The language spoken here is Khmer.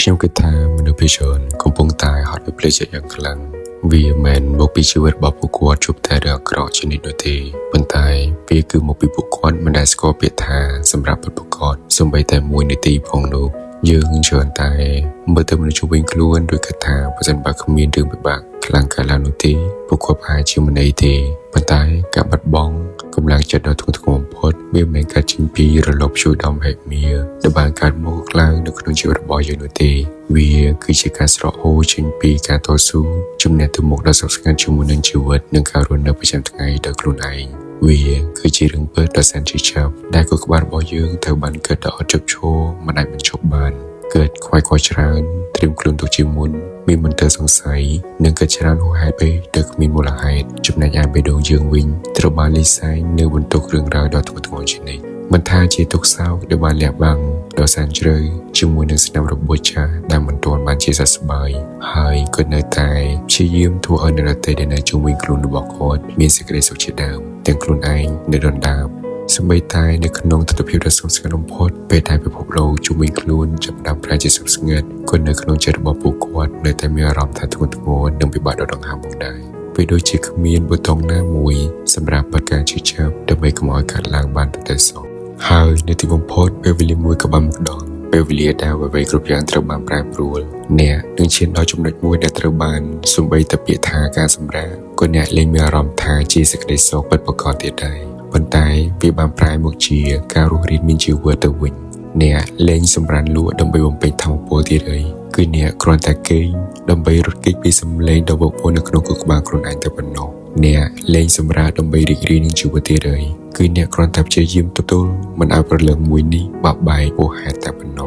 ខ្ញុំគិតថាមនុស្សភាគច្រើនកំពុងតែហត់វិប្លែកយ៉ាងខ្លាំងវាមិនមកពីជីវិតរបស់ពួកគាត់ជួបតែរឿងអាក្រក់ជានិច្ចនោះទេប៉ុន្តែវាគឺមកពីពួកគាត់មិនដែលស្គាល់ពាក្យថាសម្រាប់ពួកគាត់សូម្បីតែមួយនាទីផងនោះយើងច្រើនតែមើលទៅមនុស្សជុំវិញខ្លួនដោយគិតថាបើសិនបើគ្មានរឿងពិបាកខ្លាំងកាលនោះទេពួកគាត់អាចជាមិនអីទេប៉ុន្តែការបាត់បង់កម្លាំងចិត្តដ៏ធ្ងន់ធ្ងរបំផុតវាមិនមែនកើតចេញពីរលកជួយដំហេតុមាដែលបានកើតមកឡើងនៅក្នុងជីវិតរបស់យើងនោះទេវាគឺជាការស្រកហូរចេញពីការតស៊ូជំនះទៅមុខដ៏ស្ងប់ស្ងាត់ជាមួយនឹងជីវិតនិងការរស់នៅប្រចាំថ្ងៃដោយខ្លួនឯងវាគឺជារឿងពិតដ៏សែនជាចាប់ដែលគូក្បាលរបស់យើងត្រូវបានកើតដល់អត់ជប់ឈរមិនអាចបញ្ឈប់បានកើតខ្វាយខ្វល់ច្រើនត្រៀមខ្លួនទុកជាមុនមានមន្ទិលសង្ស័យនិងកើតច្រើនហួសហេតុពេកដែលគ្មានមូលហេតុចំណែកឯបេះដូងយើងវិញត្រូវបានលិសែងនៅបន្ទុករឿងរ៉ាវដ៏ធ្ងន់ធ្ងរជានិច្ចមិនថាជាទុកសោកដែលបានលះបង់ដ៏សែនជ្រៅជាមួយនឹងស្នាមរបួសចាស់ដែលមិនទាន់បានជាសះស្បើយហើយក៏នៅតែព្យាយាមធ្វើឲ្យអ្នកដទៃដែលនៅជុំវិញខ្លួនរបស់គាត់មានសេចក្តីសុខជាដើមទាំងខ្លួនឯងនៅដណ្ដើមសម្បីតែនៅក្នុងទស្សនវិជ្ជាដ៏ស្ងប់ស្ងាត់បំផុតពេលដែលពិភពលោកជុំវិញខ្លួនចាប់ផ្ដើមប្រែជាស្ងប់ស្ងាត់ក៏នៅក្នុងចិត្តរបស់ពួកគាត់នៅតែមានអារម្មណ៍ថាធ្ងន់ធ្ងរនិងពិបាកដកដង្ហើមផងដែរពេលដូចជាគ្មានប៊ូតុងណាមួយសម្រាប់បិទការជឿចាប់ដើម្បីកុំឲ្យកើតឡើងបានតែសោះហើយនៅទីបំផុតពេលវេលាមួយក៏បានមកដល់ពេលវេលាដែលអ្វីគ្រប់យ៉ាងត្រូវបានប្រែប្រួលអ្នកនឹងឈានដល់ចំណុចមួយដែលត្រូវបានសំបីតែពាក្យថាការសម្រាកក៏អ្នកលែងមានអារម្មណ៍ថាជាសេចក្តីសុខពិតប្រាកដទៀតដែរប៉ុន្តែវាបានប្រែមកជាការរស់រានមានជីវិតទៅវិញអ្នកលែងសម្រានលក់ដើម្បីបំពេញធម៌ពលទៀតហើយគឺអ្នកគ្រាន់តែគេងដើម្បីរត់គេចពីសម្លេងដ៏វឹកវរនៅក្នុងខួរក្បាលខ្លួនឯងតែប៉ុណ្ណោះអ្នកលែងសម្រាកដើម្បីរីករាយនឹងជីវិតទៀតហើយគឺអ្នកគ្រាន់តែព្យាយាមទទួលមិនឲ្យប្រលឹងមួយនេះបបែកពោះហេតុតែប៉ុណ្ណោះ